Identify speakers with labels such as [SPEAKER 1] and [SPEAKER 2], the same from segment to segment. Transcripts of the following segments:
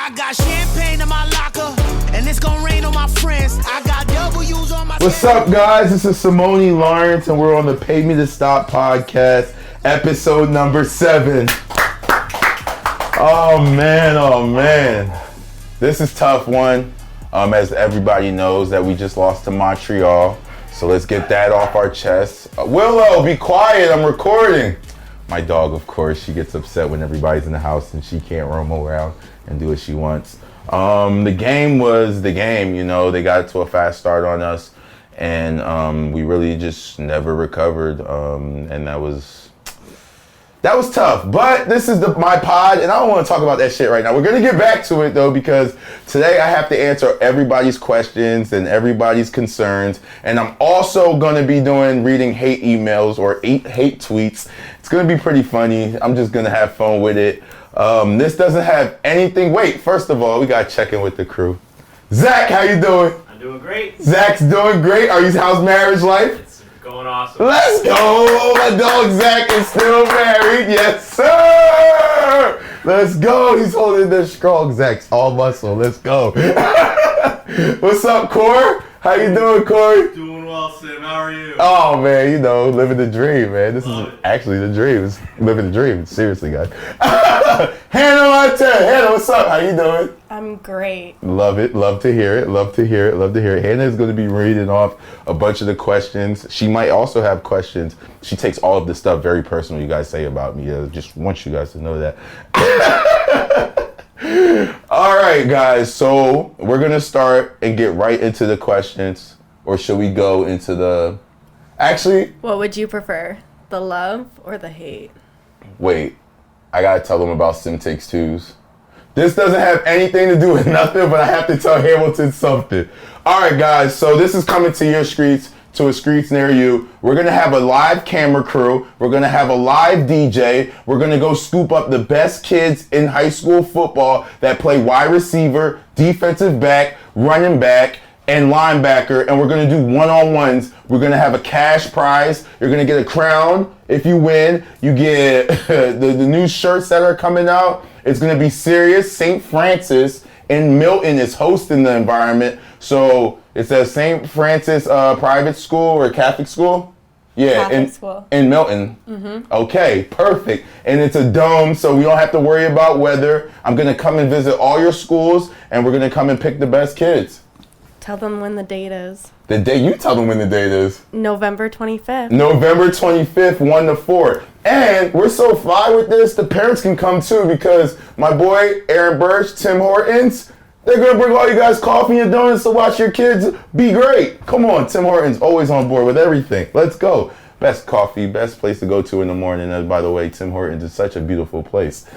[SPEAKER 1] I got champagne in my locker, and it's gonna rain on my friends. I got W's on my...
[SPEAKER 2] What's up, guys? This is Simoni Lawrence, and we're on the Pay Me to Stop podcast, episode number 7. Oh, man. This is tough one. As everybody knows that we just lost to Montreal. So let's get that off our chest. Willow, be quiet. I'm recording. My dog, of course, she gets upset when everybody's in the house and she can't roam around and do what she wants. The game was the game, you know. They got to a fast start on us, and we really just never recovered. And that was tough. But this is my pod, and I don't want to talk about that shit right now. We're going to get back to it, though, because today I have to answer everybody's questions and everybody's concerns. And I'm also going to be reading hate emails or hate tweets. It's going to be pretty funny. I'm just going to have fun with it. This doesn't have anything. Wait, first of all, we got to check in with the crew. Zach, how you doing?
[SPEAKER 3] I'm doing great.
[SPEAKER 2] Zach's doing great. How's marriage life?
[SPEAKER 3] It's going awesome.
[SPEAKER 2] Let's go. My dog Zach is still married. Yes, sir. Let's go. He's holding the strong. Zach's all muscle. Let's go. What's up, Core? How you doing, Corey?
[SPEAKER 3] Doing well, Sim. How are you?
[SPEAKER 2] Oh, man, you know, living the dream, man. This
[SPEAKER 3] Love
[SPEAKER 2] is
[SPEAKER 3] it.
[SPEAKER 2] actually the dream. It's living the dream. Seriously, guys. Hannah Montana. Hannah, what's up? How you doing?
[SPEAKER 4] I'm great.
[SPEAKER 2] Love it. Love to hear it. Hannah is going to be reading off a bunch of the questions. She might also have questions. She takes all of the stuff very personal you guys say about me. I just want you guys to know that. All right, guys. So we're going to start and get right into the questions. Or should we go into the... Actually...
[SPEAKER 4] What would you prefer? The love or the hate?
[SPEAKER 2] Wait. I got to tell them about Sim Takes Twos. This doesn't have anything to do with nothing, but I have to tell Hamilton something. All right, guys. So this is coming to your streets, to a streets near you. We're going to have a live camera crew. We're going to have a live DJ. We're going to go scoop up the best kids in high school football that play wide receiver, defensive back, running back, and linebacker, and we're going to do one-on-ones. We're going to have a cash prize. You're going to get a crown. If you win, you get the new shirts that are coming out. It's going to be serious. St. Francis in Milton is hosting the environment. So it's a St. Francis private school or Catholic school? Yeah,
[SPEAKER 4] Catholic school.
[SPEAKER 2] In Milton. Mm-hmm. Okay, perfect. And it's a dome, so we don't have to worry about weather. I'm going to come and visit all your schools, and we're going to come and pick the best kids.
[SPEAKER 4] Tell them when the date is.
[SPEAKER 2] The date, you tell them when the date is.
[SPEAKER 4] November 25th.
[SPEAKER 2] November 25th, 1 to 4. And we're so fly with this, the parents can come too, because my boy, Aaron Birch, Tim Hortons, they're going to bring all you guys coffee and donuts to watch your kids be great. Come on, Tim Hortons, always on board with everything. Let's go. Best coffee, best place to go to in the morning. And by the way, Tim Hortons is such a beautiful place.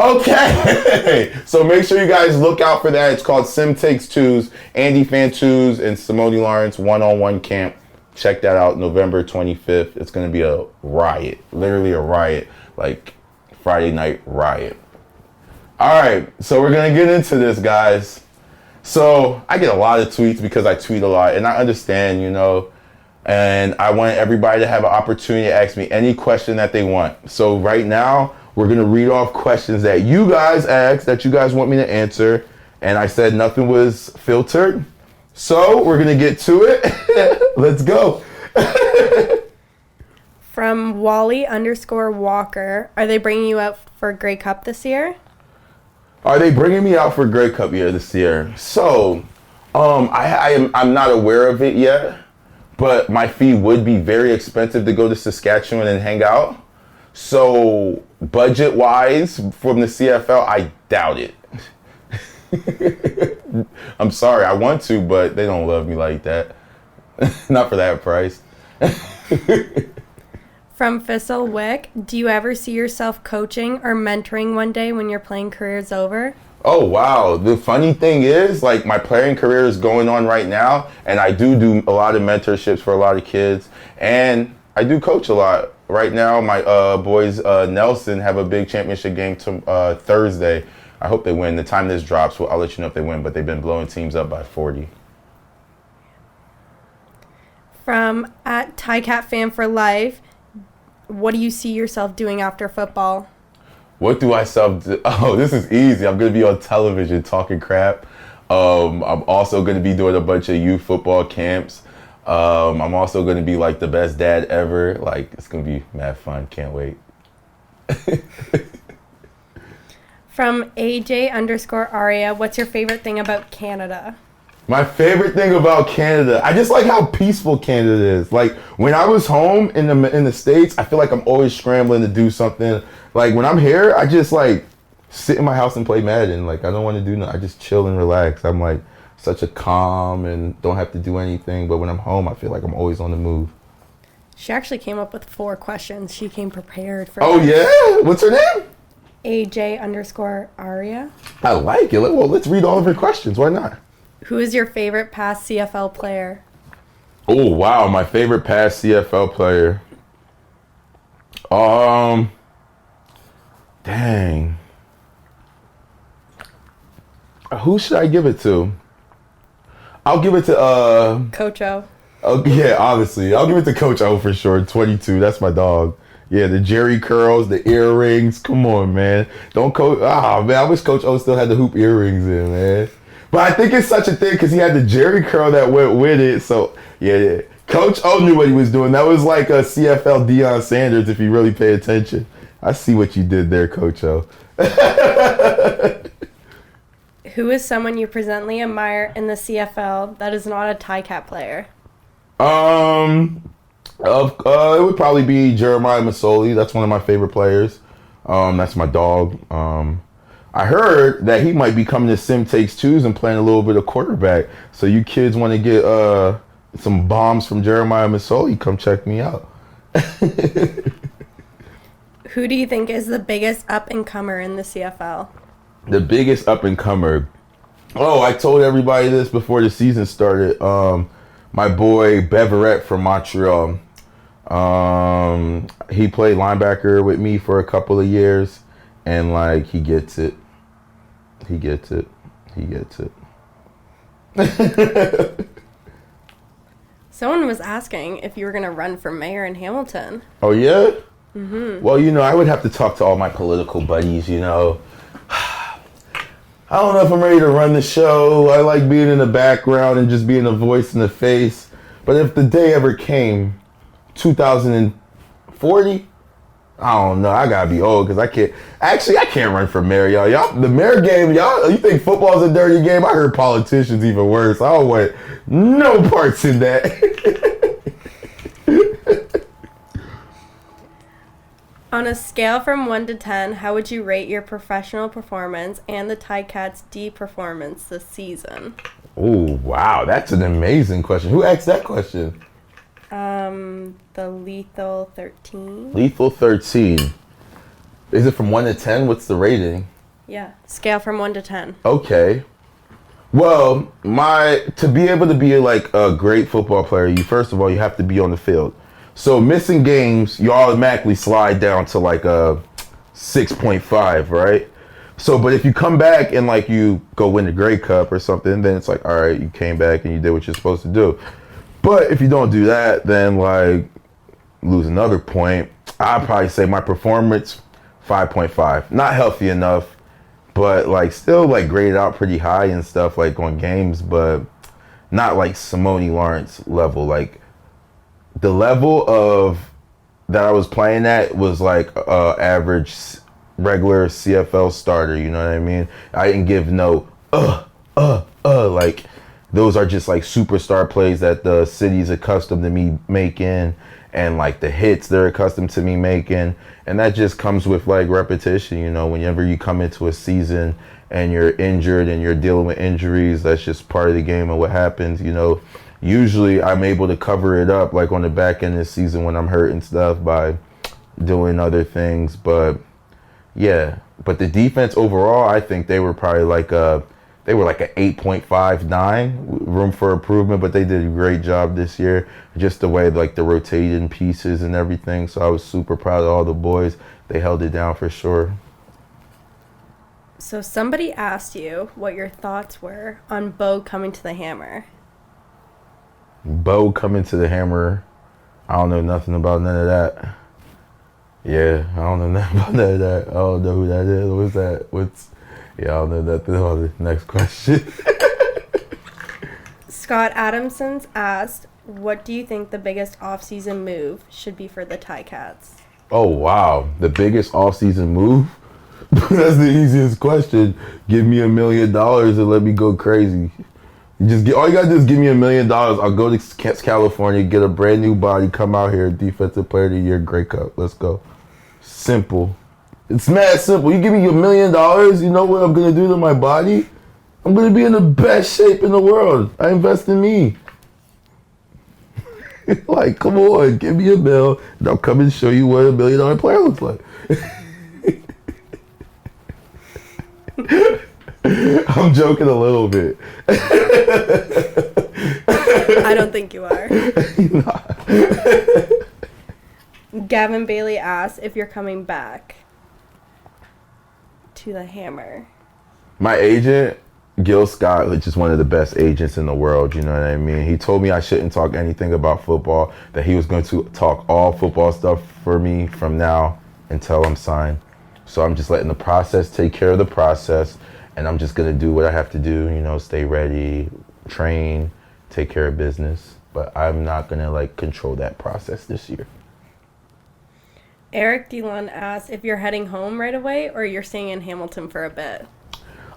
[SPEAKER 2] Okay, so make sure you guys look out for that. It's called Sim Takes Twos, Andy Fantus and Simoni Lawrence one-on-one camp. Check that out, November 25th. It's going to be a riot, literally a riot, like Friday night riot. All right, so we're going to get into this, guys. So I get a lot of tweets because I tweet a lot, and I understand, you know, and I want everybody to have an opportunity to ask me any question that they want. So right now, we're going to read off questions that you guys asked, that you guys want me to answer. And I said nothing was filtered. So we're going to get to it. Let's go.
[SPEAKER 4] From Wally_Walker, are they bringing you out for Grey Cup this year?
[SPEAKER 2] Are they bringing me out for Grey Cup this year? So I'm not aware of it yet. But my fee would be very expensive to go to Saskatchewan and hang out. So budget-wise, from the CFL, I doubt it. I'm sorry, I want to, but they don't love me like that. Not for that price.
[SPEAKER 4] From Fissel Wick, do you ever see yourself coaching or mentoring one day when your playing career is over?
[SPEAKER 2] Oh, wow. The funny thing is, like, my playing career is going on right now, and I do a lot of mentorships for a lot of kids, and I do coach a lot. Right now, my boys, Nelson, have a big championship game Thursday. I hope they win. The time this drops, I'll let you know if they win, but they've been blowing teams up by 40.
[SPEAKER 4] From @TyCatFan for Life, what do you see yourself doing after football?
[SPEAKER 2] What do I sub to? Oh, this is easy. I'm going to be on television talking crap. I'm also going to be doing a bunch of youth football camps. I'm also going to be like the best dad ever. Like, it's going to be mad fun. Can't wait.
[SPEAKER 4] From AJ_Aria, what's your favorite thing about Canada?
[SPEAKER 2] My favorite thing about Canada, I just like how peaceful Canada is. Like, when I was home in the States, I feel like I'm always scrambling to do something. Like, when I'm here, I just like sit in my house and play Madden. Like, I don't want to do nothing. I just chill and relax. I'm like such a calm and don't have to do anything. But when I'm home, I feel like I'm always on the move.
[SPEAKER 4] She actually came up with 4 questions. She came prepared for
[SPEAKER 2] Oh,
[SPEAKER 4] this.
[SPEAKER 2] yeah? What's her name?
[SPEAKER 4] AJ_Aria.
[SPEAKER 2] I like it. Well, let's read all of her questions. Why not?
[SPEAKER 4] Who is your favorite past CFL player?
[SPEAKER 2] Oh, wow. My favorite past CFL player. Dang. Who should I give it to? I'll give it to,
[SPEAKER 4] Coach O.
[SPEAKER 2] Oh, yeah, obviously. I'll give it to Coach O for sure. 22. That's my dog. Yeah, the Jerry curls, the earrings. Come on, man. Don't coach. Ah, man, I wish Coach O still had the hoop earrings in, man. But I think it's such a thing because he had the Jerry curl that went with it. So, yeah. Coach O knew what he was doing. That was like a CFL Deion Sanders if you really pay attention. I see what you did there, Coach O.
[SPEAKER 4] Who is someone you presently admire in the CFL that is not a Ticats player?
[SPEAKER 2] It would probably be Jeremiah Masoli. That's one of my favorite players. That's my dog. I heard that he might be coming to Sim Takes Twos and playing a little bit of quarterback. So you kids want to get some bombs from Jeremiah Masoli, come check me out.
[SPEAKER 4] Who do you think is the biggest up-and-comer in the CFL?
[SPEAKER 2] The biggest up-and-comer. Oh, I told everybody this before the season started. My boy Beverett from Montreal. He played linebacker with me for a couple of years, and like he gets it. He gets it.
[SPEAKER 4] Someone was asking if you were going to run for mayor in Hamilton.
[SPEAKER 2] Oh yeah? Mm-hmm. Well, I would have to talk to all my political buddies, I don't know if I'm ready to run the show. I like being in the background and just being a voice in the face. But if the day ever came, 2040, I don't know. I gotta be old because I can't run for mayor, y'all. The mayor game, y'all, you think football's a dirty game? I heard politicians even worse. I don't want no parts in that.
[SPEAKER 4] On a scale from 1 to 10, how would you rate your professional performance and the Ticats' D performance this season?
[SPEAKER 2] Oh, wow. That's an amazing question. Who asked that question?
[SPEAKER 4] The Lethal 13.
[SPEAKER 2] Lethal 13. Is it from 1 to 10? What's the rating?
[SPEAKER 4] Yeah, scale from 1 to 10.
[SPEAKER 2] Okay. Well, to be able to be like a great football player, first of all, you have to be on the field. So missing games, you automatically slide down to like a 6.5, right? So, but if you come back and like you go win the Grey Cup or something, then it's like, all right, you came back and you did what you're supposed to do. But if you don't do that, then like lose another point. I'd probably say my performance, 5.5. Not healthy enough, but like still like graded out pretty high and stuff like on games, but not like Simoni Lawrence level. Like the level of that I was playing at was like average regular CFL starter, you know what I mean? I didn't give no like those are just like superstar plays that the city's accustomed to me making and like the hits they're accustomed to me making, and that just comes with like repetition, whenever you come into a season and you're injured and you're dealing with injuries, that's just part of the game and what happens, Usually I'm able to cover it up like on the back end of the season when I'm hurt and stuff by doing other things. But yeah, but the defense overall, I think they were probably like an 8.59, room for improvement, but they did a great job this year. Just the way like the rotating pieces and everything. So I was super proud of all the boys. They held it down for sure.
[SPEAKER 4] So somebody asked you what your thoughts were on Bo coming to the Hammer.
[SPEAKER 2] Bo coming to the Hammer, I don't know nothing about none of that. Yeah, I don't know nothing about that. I don't know who that is. What's that? Yeah, I don't know nothing about the next question.
[SPEAKER 4] Scott Adamson's asked, what do you think the biggest off-season move should be for the Ticats?
[SPEAKER 2] Oh, wow. The biggest off-season move? That's the easiest question. Give me $1 million and let me go crazy. All you gotta do is give me $1 million. I'll go to California, get a brand new body, come out here, Defensive Player of the Year, Grey Cup. Let's go. Simple. It's mad simple. You give me $1 million, you know what I'm gonna do to my body? I'm gonna be in the best shape in the world. I invest in me. Like, come on, give me $1 million, and I'll come and show you what $1 million player looks like. I'm joking a little bit.
[SPEAKER 4] I don't think you are. Gavin Bailey asks if you're coming back to the Hammer.
[SPEAKER 2] My agent, Gil Scott, which is one of the best agents in the world, you know what I mean? He told me I shouldn't talk anything about football, that he was going to talk all football stuff for me from now until I'm signed. So I'm just letting the process take care of the process, and I'm just going to do what I have to do, you know, stay ready, train, take care of business. But I'm not going to, control that process this year.
[SPEAKER 4] Eric Delon asks if you're heading home right away or you're staying in Hamilton for a bit.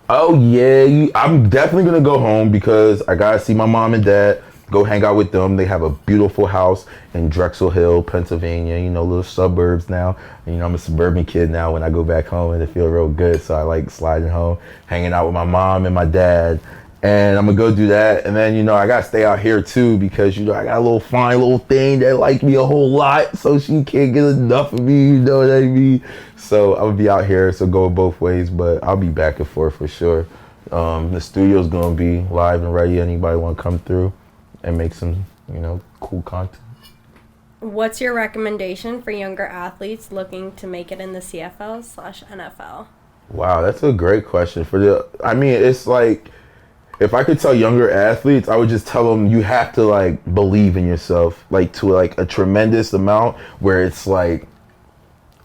[SPEAKER 2] Oh, yeah. I'm definitely going to go home because I got to see my mom and dad, go hang out with them. They have a beautiful house in Drexel Hill, Pennsylvania, you know, little suburbs now. And, you know, I'm a suburban kid now. When I go back home, and it feels real good. So I like sliding home, hanging out with my mom and my dad. And I'm going to go do that. And then, you know, I got to stay out here, too, because, you know, I got a fine little thing that like me a whole lot. So she can't get enough of me, you know what I mean? So I'm going to be out here, so go both ways. But I'll be back and forth for sure. The studio's going to be live and ready. Anybody want to come through and make some, you know, cool content.
[SPEAKER 4] What's your recommendation for younger athletes looking to make it in the CFL/NFL?
[SPEAKER 2] Wow, that's a great question. It's like, if I could tell younger athletes, I would just tell them you have to believe in yourself, to a tremendous amount where it's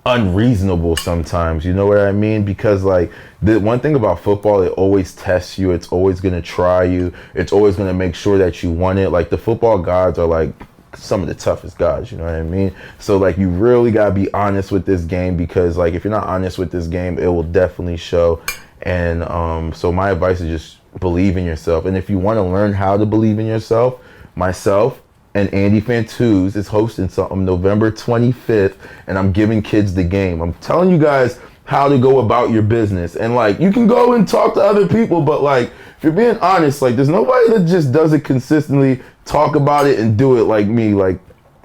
[SPEAKER 2] unreasonable sometimes. You know what I mean? Because the one thing about football, it always tests you. It's always going to try you. It's always going to make sure that you want it. The football gods are some of the toughest guys, you know what I mean? So you really got to be honest with this game, because if you're not honest with this game, it will definitely show. And so my advice is just believe in yourself. And if you want to learn how to believe in yourself, myself and Andy Fantuz is hosting something November 25th, and I'm giving kids the game. I'm telling you guys how to go about your business. And you can go and talk to other people, but if you're being honest, there's nobody that just does it consistently, talk about it and do it like me,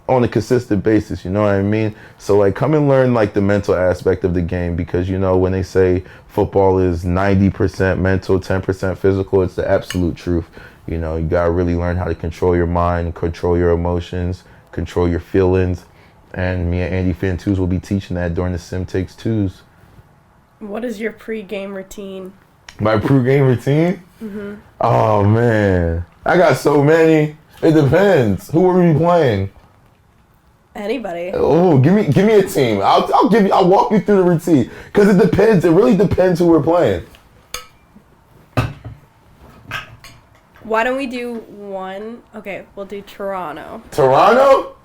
[SPEAKER 2] on a consistent basis, you know what I mean? So come and learn the mental aspect of the game, because you know when they say football is 90% mental, 10% physical, it's the absolute truth. You know, you gotta really learn how to control your mind, control your emotions, control your feelings. And me and Andy Fantuz will be teaching that during the Sim Takes Twos.
[SPEAKER 4] What is your pre-game routine?
[SPEAKER 2] My pre-game routine? Mm-hmm. Oh man, I got so many. It depends. Who are we playing?
[SPEAKER 4] Anybody.
[SPEAKER 2] Oh, give me a team. I'll walk you through the routine, because it depends. It really depends who we're playing.
[SPEAKER 4] Why don't we do one? Okay, we'll do Toronto.
[SPEAKER 2] Toronto?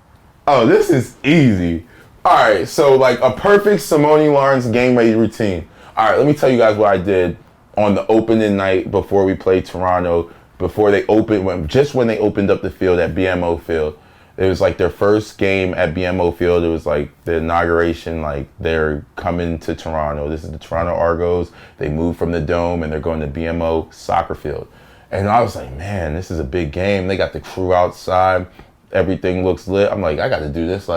[SPEAKER 2] Oh, this is easy. All right, so a perfect Simoni Lawrence game ready routine. All right, let me tell you guys what I did on the opening night before we played Toronto. Before they opened, when they opened up the field at BMO Field. It was their first game at BMO Field. It was the inauguration, they're coming to Toronto. This is the Toronto Argos. They moved from the Dome and they're going to BMO Soccer Field. And I was man, this is a big game. They got the crew outside. Everything looks lit. I'm I got to do this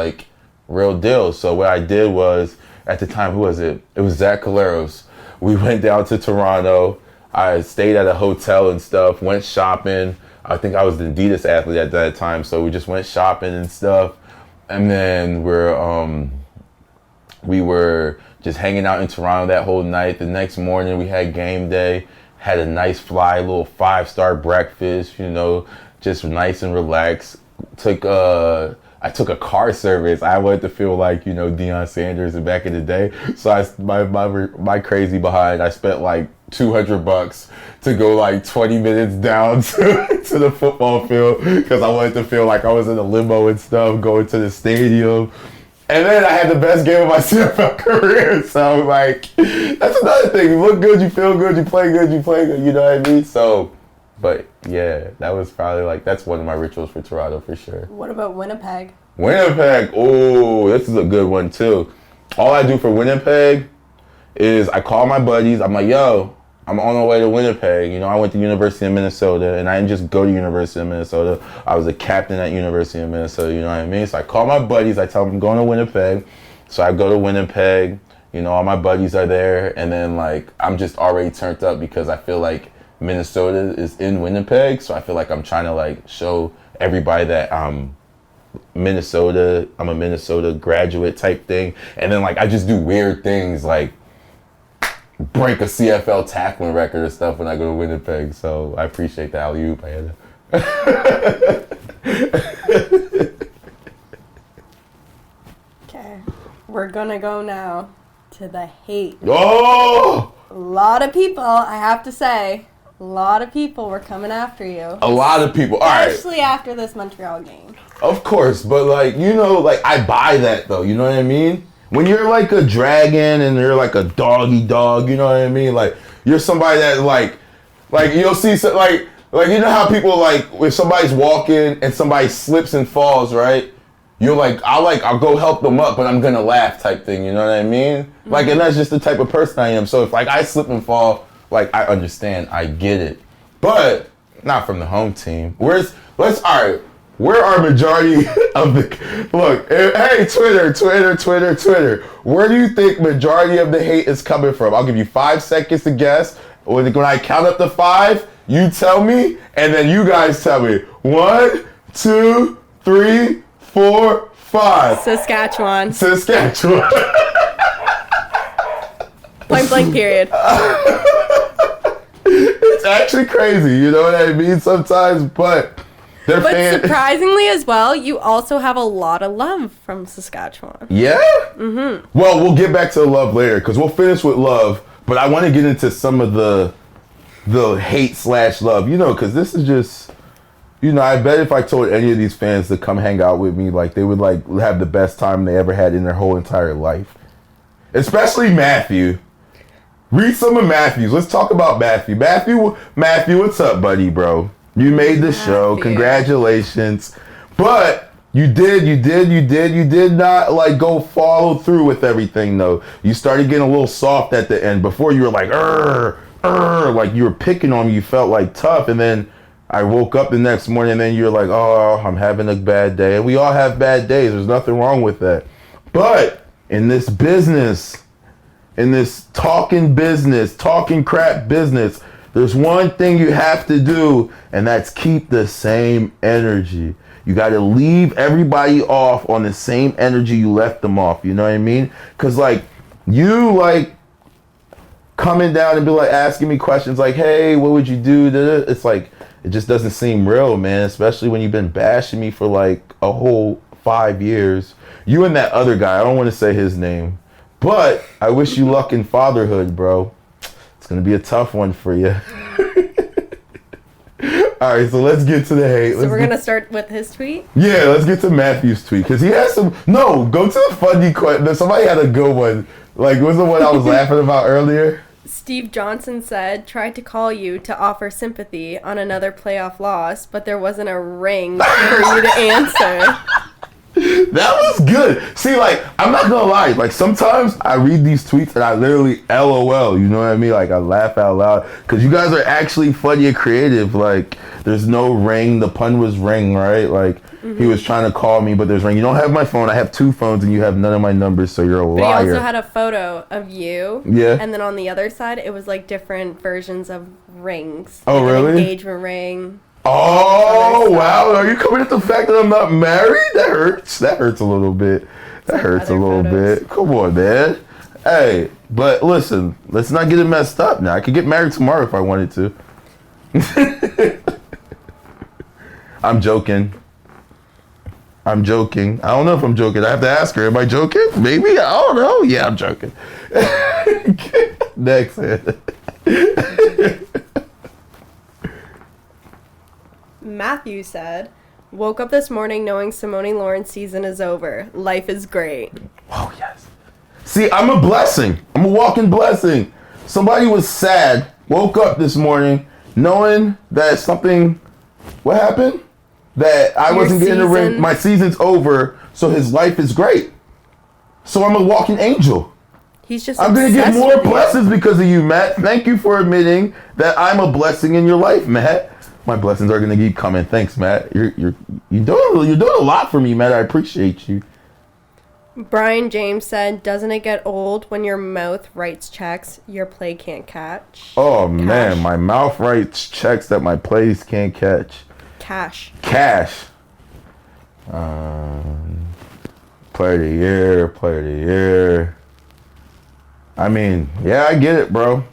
[SPEAKER 2] real deal. So what I did was, at the time, who was it? It was Zach Caleros. We went down to Toronto. I stayed at a hotel and stuff, went shopping. I think I was the Adidas athlete at that time, so we just went shopping and stuff. And then we were just hanging out in Toronto that whole night. The next morning we had game day, had a nice little 5-star breakfast, you know, just nice and relaxed. Took I took a car service. I wanted to feel like, you know, Deion Sanders back in the day. So my crazy behind, I spent like $200 to go like 20 minutes down to the football field because I wanted to feel like I was in a limo and stuff, going to the stadium. And then I had the best game of my CFL career. So like, that's another thing. You look good, you feel good, you play good, you know what I mean? So, but yeah, that was probably like, that's one of my rituals for Toronto for sure.
[SPEAKER 4] What about Winnipeg?
[SPEAKER 2] Winnipeg, oh, this is a good one too. All I do for Winnipeg is I call my buddies. I'm like, yo, I'm on the way to Winnipeg. You know, I went to University of Minnesota, and I didn't just go to University of Minnesota. I was a captain at University of Minnesota, you know what I mean? So I call my buddies. I tell them I'm going to Winnipeg. So I go to Winnipeg. You know, all my buddies are there. And then, like, I'm just already turned up because I feel like Minnesota is in Winnipeg. So I feel like I'm trying to, like, show everybody that I'm a Minnesota graduate type thing. And then, like, I just do weird things, like, break a CFL tackling record or stuff when I go to Winnipeg. So I appreciate the alley-oop.
[SPEAKER 4] Okay, we're gonna go now to the hate.
[SPEAKER 2] Oh!
[SPEAKER 4] A lot of people, I have to say, a lot of people were coming after you.
[SPEAKER 2] A lot of people. All right.
[SPEAKER 4] Especially after this Montreal game.
[SPEAKER 2] Of course, but like, you know, like I buy that though, you know what I mean? When you're like a dragon and you're like a doggy dog, you know what I mean? Like you're somebody that like you'll see like you know how people like if somebody's walking and somebody slips and falls, right? You're like I'll go help them up, but I'm gonna laugh type thing, you know what I mean? Mm-hmm. Like, and that's just the type of person I am. So if like I slip and fall, like I understand, I get it, but not from the home team. Where are majority of the... Look, hey, Twitter. Where do you think majority of the hate is coming from? I'll give you 5 seconds to guess. When I count up to 5, you tell me, and then you guys tell me. 1, 2, 3, 4, 5.
[SPEAKER 4] Saskatchewan. Point blank period.
[SPEAKER 2] It's actually crazy, you know what I mean? Sometimes, but
[SPEAKER 4] surprisingly as well, you also have a lot of love from Saskatchewan.
[SPEAKER 2] Yeah? Mm-hmm. Well, we'll get back to the love later, because we'll finish with love, but I want to get into some of the hate/love, you know, because this is just, you know, I bet if I told any of these fans to come hang out with me, like, they would, like, have the best time they ever had in their whole entire life. Especially Matthew. Read some of Matthew's. Let's talk about Matthew. Matthew, what's up, buddy, bro? You made the show. Congratulations. But you did not like go follow through with everything though. You started getting a little soft at the end. Before you were like, like you were picking on me. You felt like tough. And then I woke up the next morning and then you're like, oh, I'm having a bad day. And we all have bad days. There's nothing wrong with that. But in this business, in this talking crap business, there's one thing you have to do, and that's keep the same energy. You got to leave everybody off on the same energy you left them off. You know what I mean? Because, like, you, like, coming down and be, like, asking me questions like, hey, what would you do? It's like, it just doesn't seem real, man, especially when you've been bashing me for, like, a whole 5 years. You and that other guy, I don't want to say his name, but I wish you luck in fatherhood, bro. Gonna be a tough one for you. All right, so let's get to the hate.
[SPEAKER 4] So we're gonna start with his tweet?
[SPEAKER 2] Yeah, let's get to Matthew's tweet because he has some. No, go to the funny question. Somebody had a good one. Like, what's the one I was laughing about earlier?
[SPEAKER 4] Steve Johnson said, tried to call you to offer sympathy on another playoff loss, but there wasn't a ring for you to answer.
[SPEAKER 2] That was good. See, like, I'm not gonna lie. Like, sometimes I read these tweets and I literally LOL. You know what I mean? Like, I laugh out loud because you guys are actually funny and creative. Like, there's no ring. The pun was ring, right? Like, he was trying to call me, but there's ring. You don't have my phone. I have 2 phones, and you have none of my numbers, so you're a liar.
[SPEAKER 4] But he also had a photo of you.
[SPEAKER 2] Yeah.
[SPEAKER 4] And then on the other side, it was like different versions of rings.
[SPEAKER 2] Oh,
[SPEAKER 4] like
[SPEAKER 2] really?
[SPEAKER 4] An engagement ring.
[SPEAKER 2] Oh, wow. Are you coming at the fact that I'm not married? That hurts. That hurts a little bit. That hurts a little bit. Come on, man. Hey, but listen, let's not get it messed up now. I could get married tomorrow if I wanted to. I'm joking. I'm joking. I don't know if I'm joking. I have to ask her. Am I joking? Maybe. I don't know. Yeah, I'm joking. Next.
[SPEAKER 4] Matthew said, woke up this morning knowing Simoni Lawrence season is over. Life is great.
[SPEAKER 2] Oh, yes. See, I'm a blessing. I'm a walking blessing. Somebody was sad, woke up this morning knowing that something, what happened? That I wasn't getting the ring. My season's over, so his life is great. So I'm a walking angel.
[SPEAKER 4] He's just
[SPEAKER 2] I'm going to get more blessings because of you, Matt. Thank you for admitting that I'm a blessing in your life, Matt. My blessings are going to keep coming. Thanks, Matt. You're doing a lot for me, Matt. I appreciate you.
[SPEAKER 4] Brian James said, doesn't it get old when your mouth writes checks your play can't catch?
[SPEAKER 2] Oh, man. My mouth writes checks that my plays can't catch. Cash. Player of the year. I mean, yeah, I get it, bro.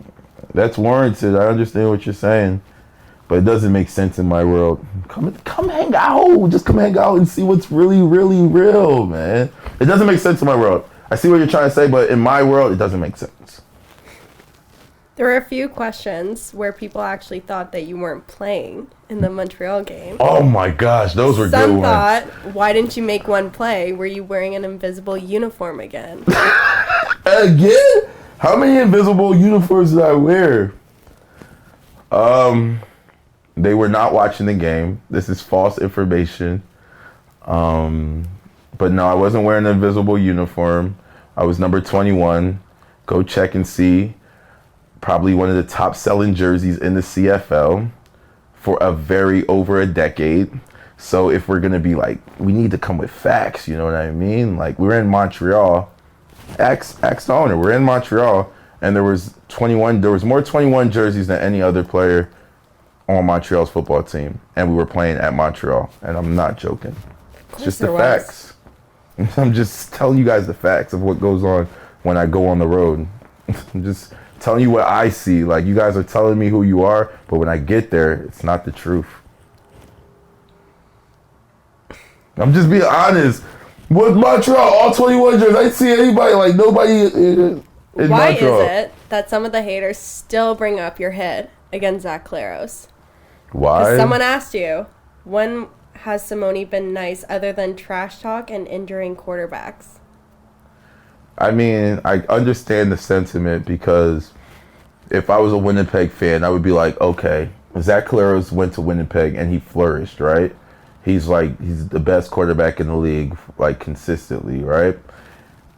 [SPEAKER 2] That's warranted. I understand what you're saying. But it doesn't make sense in my world. Come hang out. Just come hang out and see what's really, really real, man. It doesn't make sense in my world. I see what you're trying to say, but in my world, it doesn't make sense.
[SPEAKER 4] There were a few questions where people actually thought that you weren't playing in the Montreal game.
[SPEAKER 2] Oh my gosh, those were good ones.
[SPEAKER 4] Some thought, why didn't you make one play? Were you wearing an invisible uniform again?
[SPEAKER 2] Again? How many invisible uniforms did I wear? They were not watching the game. This is false information. But no, I wasn't wearing an invisible uniform. I was number 21. Go check and see. Probably one of the top selling jerseys in the CFL for over a decade. So if we're going to be like, we need to come with facts, you know what I mean? Like, we're in Montreal. Ask the owner. We're in Montreal, and there was more 21 jerseys than any other player on Montreal's football team, and we were playing at Montreal, and I'm not joking. It's just the facts. I'm just telling you guys the facts of what goes on when I go on the road. I'm just telling you what I see. Like, you guys are telling me who you are, but when I get there, it's not the truth. I'm just being honest. With Montreal, all 21 jerseys, I didn't see anybody, like nobody in
[SPEAKER 4] Why
[SPEAKER 2] Montreal.
[SPEAKER 4] is it that some of the haters still bring up your hit against Zach Claros?
[SPEAKER 2] Why?
[SPEAKER 4] Someone asked you, when has Simoni been nice other than trash talk and injuring quarterbacks?
[SPEAKER 2] I mean, I understand the sentiment because if I was a Winnipeg fan, I would be like, okay, Zach Claros went to Winnipeg and he flourished, right? He's the best quarterback in the league, like, consistently, right?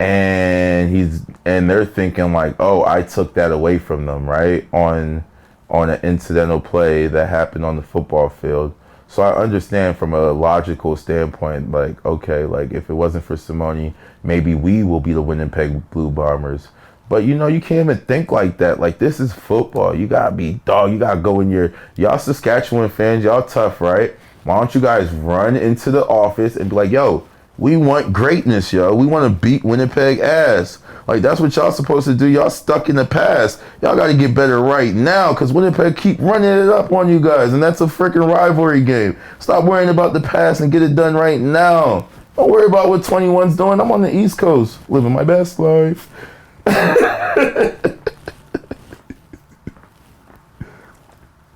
[SPEAKER 2] And they're thinking like, oh, I took that away from them, right? On an incidental play that happened on the football field. So I understand from a logical standpoint, like, okay, like, if it wasn't for Simoni, maybe we will be the Winnipeg Blue Bombers. But, you know, you can't even think like that. Like, this is football. You got to be dog. You got to go in y'all Saskatchewan fans, y'all tough, right? Why don't you guys run into the office and be like, yo, we want greatness, yo. We want to beat Winnipeg ass. Like, that's what y'all supposed to do. Y'all stuck in the past. Y'all got to get better right now because Winnipeg keep running it up on you guys, and that's a freaking rivalry game. Stop worrying about the past and get it done right now. Don't worry about what 21's doing. I'm on the East Coast, living my best life.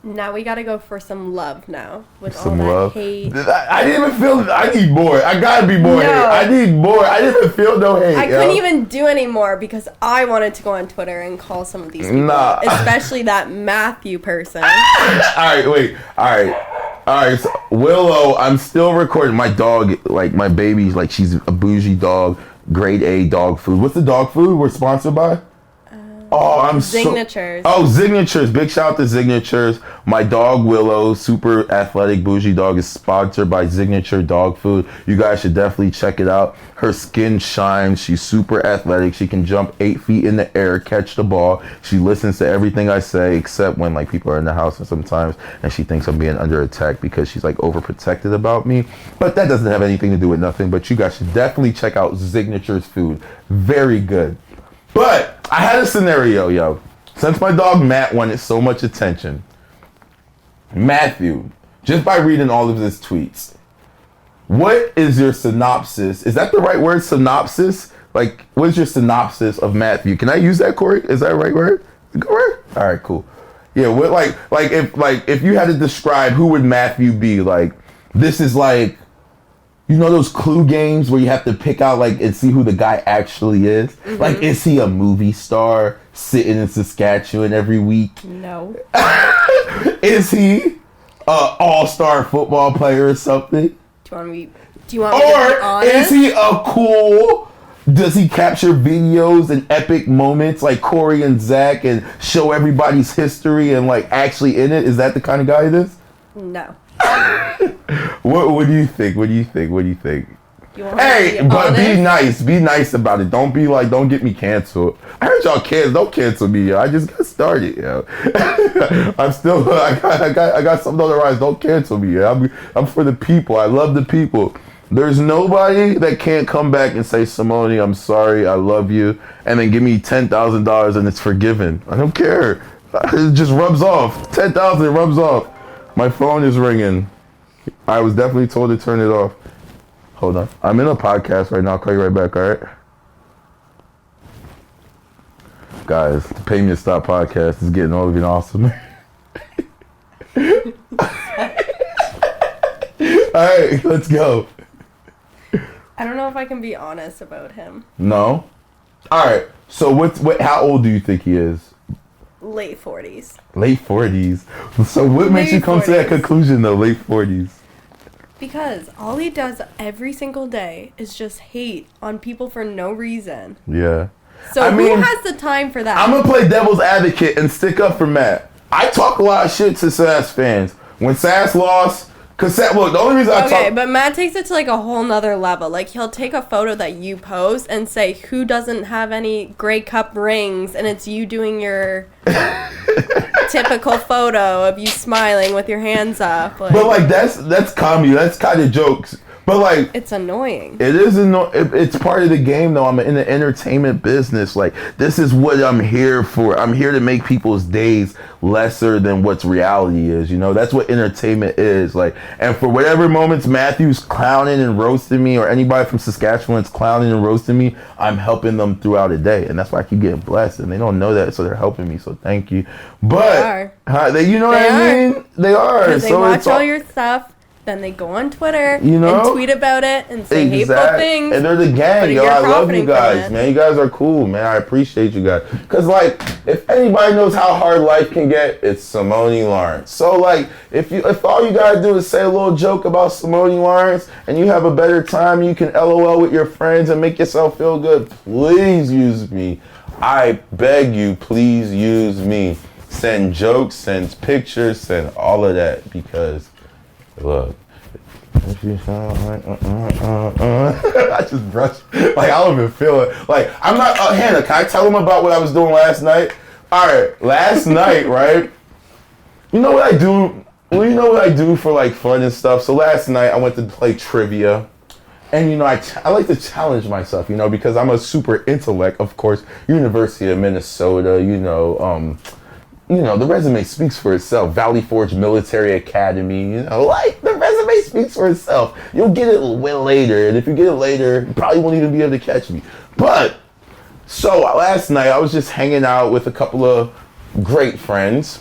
[SPEAKER 4] Now we gotta go for some love now. With
[SPEAKER 2] Some
[SPEAKER 4] all that
[SPEAKER 2] love.
[SPEAKER 4] hate.
[SPEAKER 2] I didn't even feel. I need more. I gotta be more
[SPEAKER 4] No.
[SPEAKER 2] hate. I need more. I didn't even feel no hate.
[SPEAKER 4] I couldn't even do any more because I wanted to go on Twitter and call some of these people,
[SPEAKER 2] Nah.
[SPEAKER 4] especially that Matthew person.
[SPEAKER 2] All right, wait. All right. So Willow, I'm still recording. My dog, like my baby, like she's a bougie dog, grade A dog food. What's the dog food we're sponsored by?
[SPEAKER 4] Signatures.
[SPEAKER 2] Signatures. Big shout out to Signatures. My dog Willow, super athletic bougie dog, is sponsored by Signature Dog Food. You guys should definitely check it out. Her skin shines. She's super athletic. She can jump 8 feet in the air, catch the ball. She listens to everything I say, except when like people are in the house and sometimes, and she thinks I'm being under attack because she's like overprotected about me. But that doesn't have anything to do with nothing. But you guys should definitely check out Signatures Food. Very good. But I had a scenario, yo. Since my dog Matt wanted so much attention, Matthew, just by reading all of his tweets, what is your synopsis? Is that the right word, synopsis? Like, what is your synopsis of Matthew? Can I use that, Corey? Is that the right word? Good word? All right, cool. Yeah, what if you had to describe who would Matthew be? Like, this is like, you know those clue games where you have to pick out like and see who the guy actually is? Mm-hmm. Like, is he a movie star sitting in Saskatchewan every week?
[SPEAKER 4] No.
[SPEAKER 2] Is he a all-star football player or something?
[SPEAKER 4] Do you want me to be honest?
[SPEAKER 2] Is he a cool? Does he capture videos and epic moments like Corey and Zach and show everybody's history and like actually in it? Is that the kind of guy it is?
[SPEAKER 4] No.
[SPEAKER 2] What do you think? What do you think?
[SPEAKER 4] Hey,
[SPEAKER 2] but be nice. Be nice about it. Don't get me canceled. I heard y'all kids. Don't cancel me, yo. I just got started, yo. I got something on the rise. Don't cancel me, yo. I'm for the people. I love the people. There's nobody that can't come back and say, Simoni, I'm sorry, I love you, and then give me $10,000 and it's forgiven. I don't care. It just rubs off. $10,000 rubs off. My phone is ringing. I was definitely told to turn it off. Hold on. I'm in a podcast right now. I'll call you right back, all right? Guys, the Pay Me to Stop podcast is getting all of you awesome. All right, let's go.
[SPEAKER 4] I don't know if I can be honest about him.
[SPEAKER 2] No? All right. So how old do you think he is?
[SPEAKER 4] Late 40s.
[SPEAKER 2] Late 40s. So what makes you come to that conclusion though, late 40s?
[SPEAKER 4] Because all he does every single day is just hate on people for no reason.
[SPEAKER 2] Yeah.
[SPEAKER 4] So who has the time for that?
[SPEAKER 2] I'm going to play devil's advocate and stick up for Matt. I talk a lot of shit to Sass fans. When Sass lost, look, the only reason I talk...
[SPEAKER 4] Okay, but Matt takes it to like a whole nother level. Like, he'll take a photo that you post and say, who doesn't have any Grey Cup rings? And it's you doing your typical photo of you smiling with your hands up. Like,
[SPEAKER 2] but, like, that's comedy. That's kind of jokes. But, like...
[SPEAKER 4] It's annoying.
[SPEAKER 2] It is annoying. It's part of the game, though. I'm in the entertainment business. Like, this is what I'm here for. I'm here to make people's days lesser than what's reality is, you know? That's what entertainment is. Like, and for whatever moments Matthew's clowning and roasting me, or anybody from Saskatchewan's clowning and roasting me, I'm helping them throughout a day. And that's why I keep getting blessed. And they don't know that, so they're helping me. So thank you. But, you know what I mean? They are.
[SPEAKER 4] Because they watch all your stuff. Then they go on Twitter and tweet about it and say hateful things.
[SPEAKER 2] And they're the gang, yo. I love you guys, man. You guys are cool, man. I appreciate you guys. Because, like, if anybody knows how hard life can get, it's Simoni Lawrence. So, like, if all you gotta do is say a little joke about Simoni Lawrence and you have a better time, you can LOL with your friends and make yourself feel good, please use me. I beg you, please use me. Send jokes, send pictures, send all of that, because... Look, if you sound like I just brushed. Like, I don't even feel it. Like, I'm not. Hannah, can I tell them about what I was doing last night? All right, last night, right? You know what I do? Well, you know what I do for like fun and stuff. So last night I went to play trivia, and you know I like to challenge myself, you know, because I'm a super intellect, of course. University of Minnesota, you know, the resume speaks for itself. Valley Forge Military Academy, you know, like, the resume speaks for itself. You'll get it way later, and if you get it later, you probably won't even be able to catch me. But, so last night, I was just hanging out with a couple of great friends.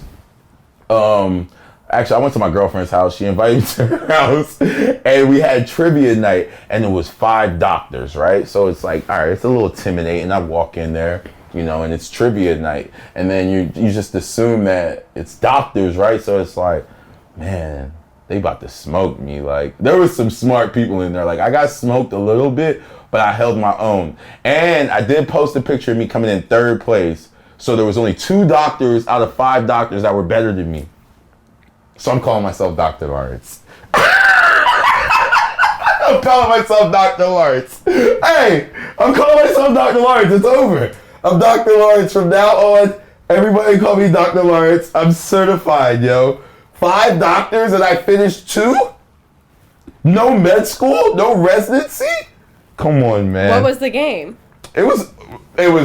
[SPEAKER 2] Actually, I went to my girlfriend's house. She invited me to her house, and we had trivia night, and it was 5 doctors, right? So it's like, all right, it's a little intimidating. I walk in there, you know, and it's trivia night, and then you just assume that it's doctors, right? So it's like, man, they about to smoke me. Like, there was some smart people in there. Like, I got smoked a little bit, but I held my own. And I did post a picture of me coming in 3rd place. So there was only 2 doctors out of 5 doctors that were better than me. So I'm calling myself Dr. Lawrence. I'm calling myself Dr. Lawrence. Hey, I'm calling myself Dr. Lawrence. It's over. I'm Dr. Lawrence from now on. Everybody call me Dr. Lawrence. I'm certified, yo. 5 doctors and I finished 2? No med school? No residency? Come on, man.
[SPEAKER 4] What was the game?
[SPEAKER 2] It was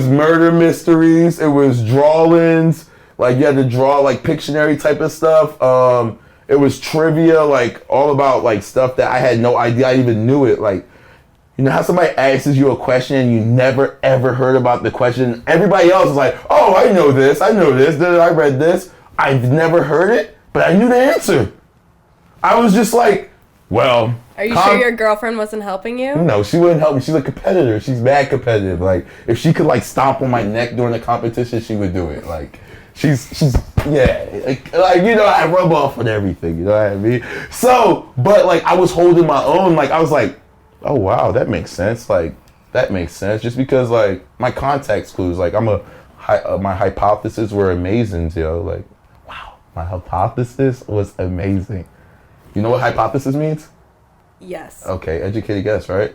[SPEAKER 2] murder mysteries. It was draw-ins. Like, you had to draw, like, Pictionary type of stuff. It was trivia, like all about like stuff that I had no idea I even knew it. Like, you know how somebody asks you a question and you never ever heard about the question? Everybody else is like, oh, I know this, I read this. I've never heard it, but I knew the answer. I was just like, well.
[SPEAKER 4] Are you sure your girlfriend wasn't helping you?
[SPEAKER 2] No, she wouldn't help me. She's a competitor. She's mad competitive. Like, if she could like stomp on my neck during the competition, she would do it. Like, she's yeah. Like you know, I rub off on everything. You know what I mean? So, but like I was holding my own. Like I was like, oh wow, that makes sense. Like that makes sense. Just because like my context clues. Like my hypotheses were amazing, yo. Like, wow, my hypothesis was amazing. You know what hypothesis means?
[SPEAKER 4] Yes.
[SPEAKER 2] Okay, educated guess, right?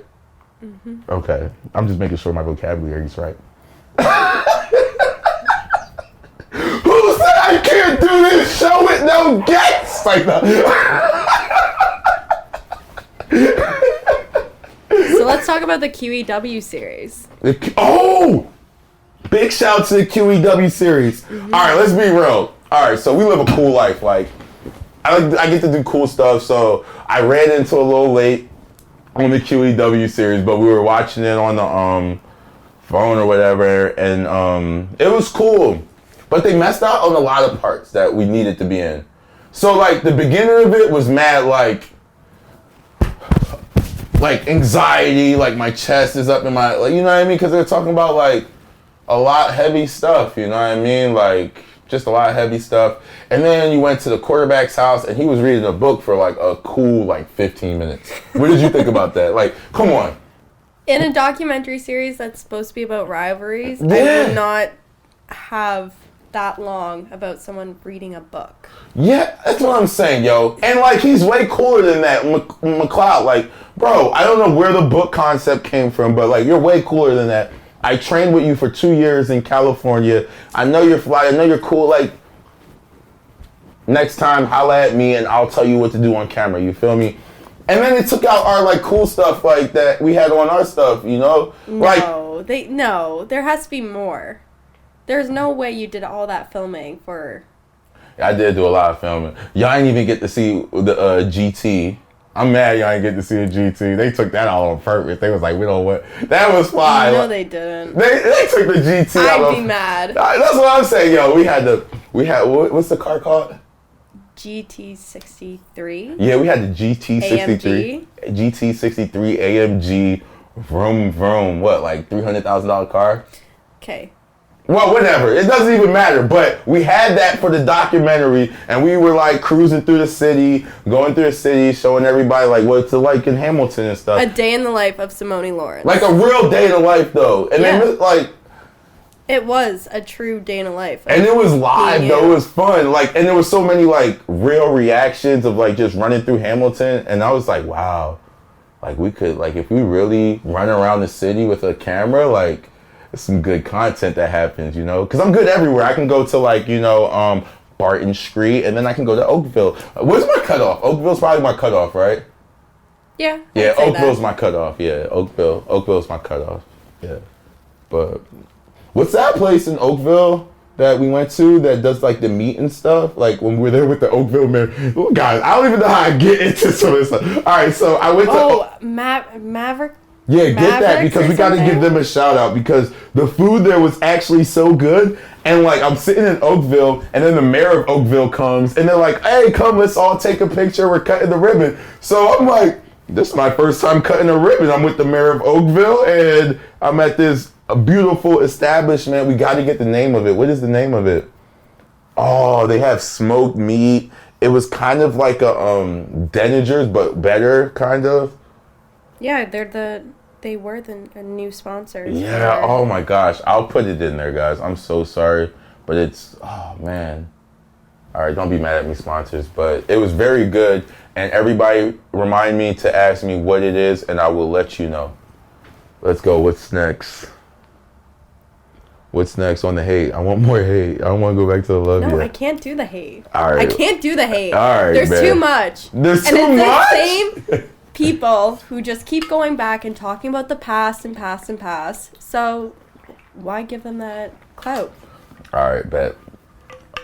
[SPEAKER 2] Mm-hmm. Okay, I'm just making sure my vocabulary is right. Who said I can't do this show with no guests? Like that.
[SPEAKER 4] So let's talk about the QEW series.
[SPEAKER 2] Oh! Big shout to the QEW series. Mm-hmm. All right, let's be real. All right, so we live a cool life. Like, I get to do cool stuff, so I ran into a little late on the QEW series, but we were watching it on the phone or whatever, and it was cool. But they messed out on a lot of parts that we needed to be in. So, like, the beginning of it was mad, like anxiety, like my chest is up in my, like, you know what I mean? Because they're talking about, like, a lot heavy stuff, you know what I mean? Like, just a lot of heavy stuff. And then you went to the quarterback's house and he was reading a book for like a cool like 15 minutes. What did you think about that? Like, come on.
[SPEAKER 4] In a documentary series that's supposed to be about rivalries,
[SPEAKER 2] yeah.
[SPEAKER 4] I would not have that long about someone reading a book.
[SPEAKER 2] Yeah, that's what I'm saying, yo. And like, he's way cooler than that, McLeod. Like, bro, I don't know where the book concept came from, but like, you're way cooler than that. I trained with you for 2 years in California. I know you're fly. I know you're cool. Like, next time, holla at me and I'll tell you what to do on camera. You feel me? And then they took out our like cool stuff like that we had on our stuff. You know?
[SPEAKER 4] No, there has to be more. There's no way you did all that filming for.
[SPEAKER 2] I did do a lot of filming. Y'all ain't even get to see the GT. I'm mad y'all ain't get to see a GT. They took that all on purpose. They was like, we don't want... That was fly.
[SPEAKER 4] No, they didn't.
[SPEAKER 2] They took the GT out.
[SPEAKER 4] I'd be mad.
[SPEAKER 2] That's what I'm saying, yo. We had, what's the car called?
[SPEAKER 4] GT63.
[SPEAKER 2] Yeah, we had the GT63.
[SPEAKER 4] AMG.
[SPEAKER 2] GT63 AMG. Vroom, vroom. What, like $300,000 car?
[SPEAKER 4] Okay.
[SPEAKER 2] Well, whatever. It doesn't even matter. But we had that for the documentary, and we were like cruising through the city, going through the city, showing everybody like what it's like in Hamilton and stuff.
[SPEAKER 4] A day in the life of Simoni Lawrence.
[SPEAKER 2] Like a real day in the life, though. And then like,
[SPEAKER 4] it was a true day in the life.
[SPEAKER 2] And it was live, though. It was fun. Like, and there was so many like real reactions of like just running through Hamilton, and I was like, wow, like we could like if we really run around the city with a camera, like. Some good content that happens, you know, because I'm good everywhere. I can go to like, you know, Barton Street, and then I can go to Oakville. Where's my cutoff? Oakville's probably my cutoff, right?
[SPEAKER 4] Yeah.
[SPEAKER 2] Yeah, Oakville's my cutoff. Yeah, Oakville's my cutoff. Yeah, but what's that place in Oakville that we went to that does like the meat and stuff? Like when we were there with the Oakville man. Oh, guys, I don't even know how I get into some of this stuff. All right, so I went to
[SPEAKER 4] Maverick.
[SPEAKER 2] Yeah, get that because we got to give them a shout out because the food there was actually so good. And like I'm sitting in Oakville and then the mayor of Oakville comes and they're like, hey, come, let's all take a picture. We're cutting the ribbon. So I'm like, this is my first time cutting a ribbon. I'm with the mayor of Oakville and I'm at this beautiful establishment. We got to get the name of it. What is the name of it? Oh, they have smoked meat. It was kind of like a Denninger's, but better, kind of.
[SPEAKER 4] Yeah, they were a new sponsor.
[SPEAKER 2] Yeah, oh my gosh. I'll put it in there, guys. I'm so sorry. But it's, oh man. All right, don't be mad at me, sponsors. But it was very good. And everybody remind me to ask me what it is, and I will let you know. Let's go. What's next? What's next on the hate? I want more hate. I don't want to go back to the love yet.
[SPEAKER 4] No, I can't do the hate.
[SPEAKER 2] All right.
[SPEAKER 4] I can't do the hate.
[SPEAKER 2] All right,
[SPEAKER 4] There's too much.
[SPEAKER 2] There's
[SPEAKER 4] and
[SPEAKER 2] too much?
[SPEAKER 4] The same people who just keep going back and talking about the past and past and past. So why give them that clout?
[SPEAKER 2] All right, bet.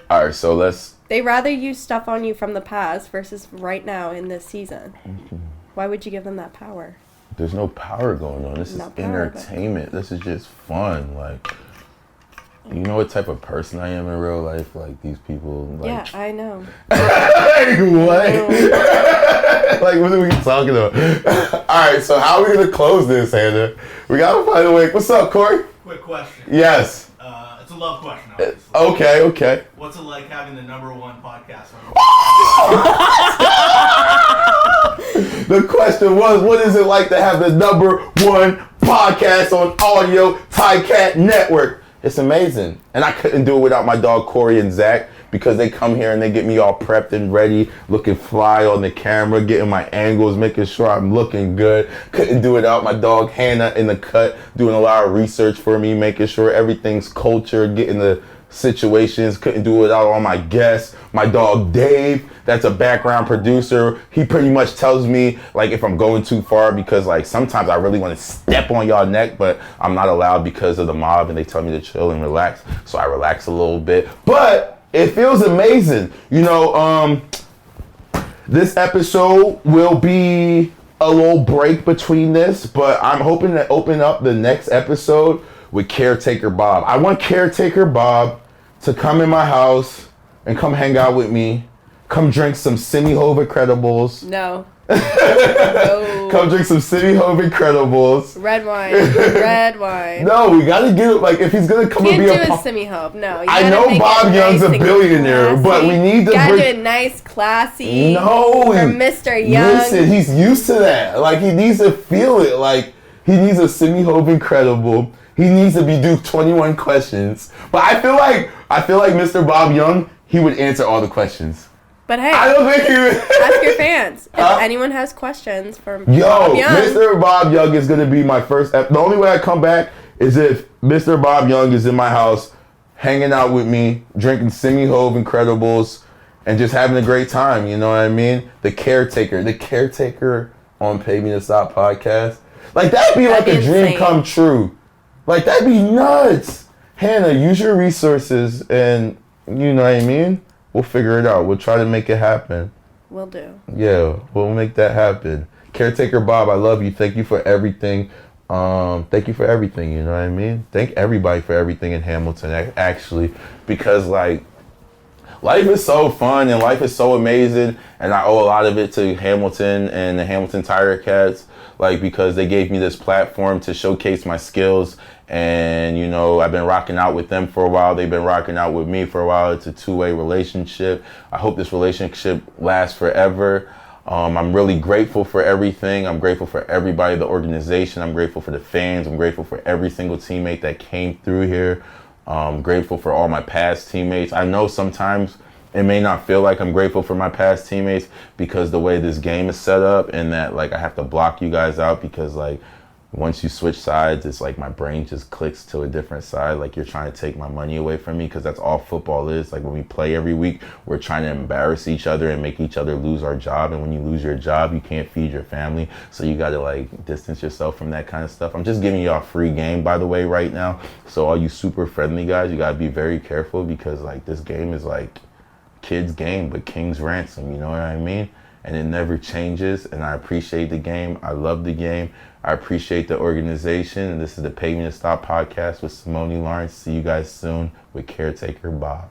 [SPEAKER 2] All right, so let's
[SPEAKER 4] They rather use stuff on you from the past versus right now in this season. Why would you give them that power?
[SPEAKER 2] There's no power going on. This is
[SPEAKER 4] No power,
[SPEAKER 2] entertainment. This is just fun. Like, you know what type of person I am in real life? Like, these people, like...
[SPEAKER 4] Yeah, I know.
[SPEAKER 2] Like, what? Like, what are we talking about? Alright, so how are we gonna close this, Hannah? We gotta find a way. What's up, Corey?
[SPEAKER 3] Quick question.
[SPEAKER 2] Yes.
[SPEAKER 3] It's a love question, obviously.
[SPEAKER 2] Okay.
[SPEAKER 3] What's it like having the #1 podcast on?
[SPEAKER 2] The question was, what is it like to have the #1 podcast on Audio Tycat Network? It's amazing. And I couldn't do it without my dog Corey and Zach, because they come here and they get me all prepped and ready, looking fly on the camera, getting my angles, making sure I'm looking good. Couldn't do it without my dog Hannah in the cut, doing a lot of research for me, making sure everything's cultured, getting the situations. Couldn't do it without all my guests. My dog Dave, that's a background producer. He pretty much tells me like if I'm going too far, because like sometimes I really want to step on y'all neck, but I'm not allowed because of the mob and they tell me to chill and relax. So I relax a little bit. But it feels amazing. You know, this episode will be a little break between this, but I'm hoping to open up the next episode with Caretaker Bob. I want Caretaker Bob to come in my house and come hang out with me. Come drink some Simi Hove Incredibles.
[SPEAKER 4] No. No.
[SPEAKER 2] Come drink some Simi Hove Incredibles.
[SPEAKER 4] Red wine.
[SPEAKER 2] No, we gotta get it. Like, if he's gonna come
[SPEAKER 4] Can't
[SPEAKER 2] and be
[SPEAKER 4] do
[SPEAKER 2] a
[SPEAKER 4] a Simi Hope. No. You
[SPEAKER 2] I
[SPEAKER 4] gotta
[SPEAKER 2] know
[SPEAKER 4] make
[SPEAKER 2] Bob
[SPEAKER 4] it
[SPEAKER 2] Young's
[SPEAKER 4] nice
[SPEAKER 2] a
[SPEAKER 4] and
[SPEAKER 2] billionaire,
[SPEAKER 4] classy.
[SPEAKER 2] but we need to
[SPEAKER 4] gotta
[SPEAKER 2] bring...
[SPEAKER 4] do it nice, classy.
[SPEAKER 2] No.
[SPEAKER 4] For Mr. Young.
[SPEAKER 2] Listen, he's used to that. Like, he needs to feel it. Like, he needs a Simi Hove Incredible. He needs to be due 21 questions. But I feel like Mr. Bob Young, he would answer all the questions.
[SPEAKER 4] But hey,
[SPEAKER 2] I don't think he would.
[SPEAKER 4] ask your fans. If anyone has questions for
[SPEAKER 2] Yo,
[SPEAKER 4] Bob Young.
[SPEAKER 2] Mr. Bob Young is going to be my first... The only way I come back is if Mr. Bob Young is in my house, hanging out with me, drinking Simi Hove Incredibles, and just having a great time, you know what I mean? The caretaker on Pay Me to Stop podcast. Like, that'd be like a dream
[SPEAKER 4] insane.
[SPEAKER 2] come true. Like, that'd be nuts. Hannah, use your resources and, you know what I mean? We'll figure it out. We'll try to make it happen.
[SPEAKER 4] Will do.
[SPEAKER 2] Yeah, we'll make that happen. Caretaker Bob, I love you. Thank you for everything. Thank you for everything, you know what I mean? Thank everybody for everything in Hamilton, actually. Because, like, life is so fun and life is so amazing. And I owe a lot of it to Hamilton and the Hamilton Tiger Cats. Like, because they gave me this platform to showcase my skills. And, you know, I've been rocking out with them for a while. They've been rocking out with me for a while. It's a two-way relationship. I hope this relationship lasts forever. I'm really grateful for everything. I'm grateful for everybody, the organization. I'm grateful for the fans. I'm grateful for every single teammate that came through here. I'm grateful for all my past teammates. I know sometimes it may not feel like I'm grateful for my past teammates because the way this game is set up, and that like I have to block you guys out because like once you switch sides, it's like my brain just clicks to a different side. Like you're trying to take my money away from me, because that's all football is. Like when we play every week, we're trying to embarrass each other and make each other lose our job. And when you lose your job, you can't feed your family. So you got to like distance yourself from that kind of stuff. I'm just giving y'all free game, by the way, right now. So all you super friendly guys, you got to be very careful, because like this game is like kids game, but king's ransom. You know what I mean? And it never changes. And I appreciate the game. I love the game. I appreciate the organization. And this is the Pay Me to Stop podcast with Simoni Lawrence. See you guys soon with Caretaker Bob.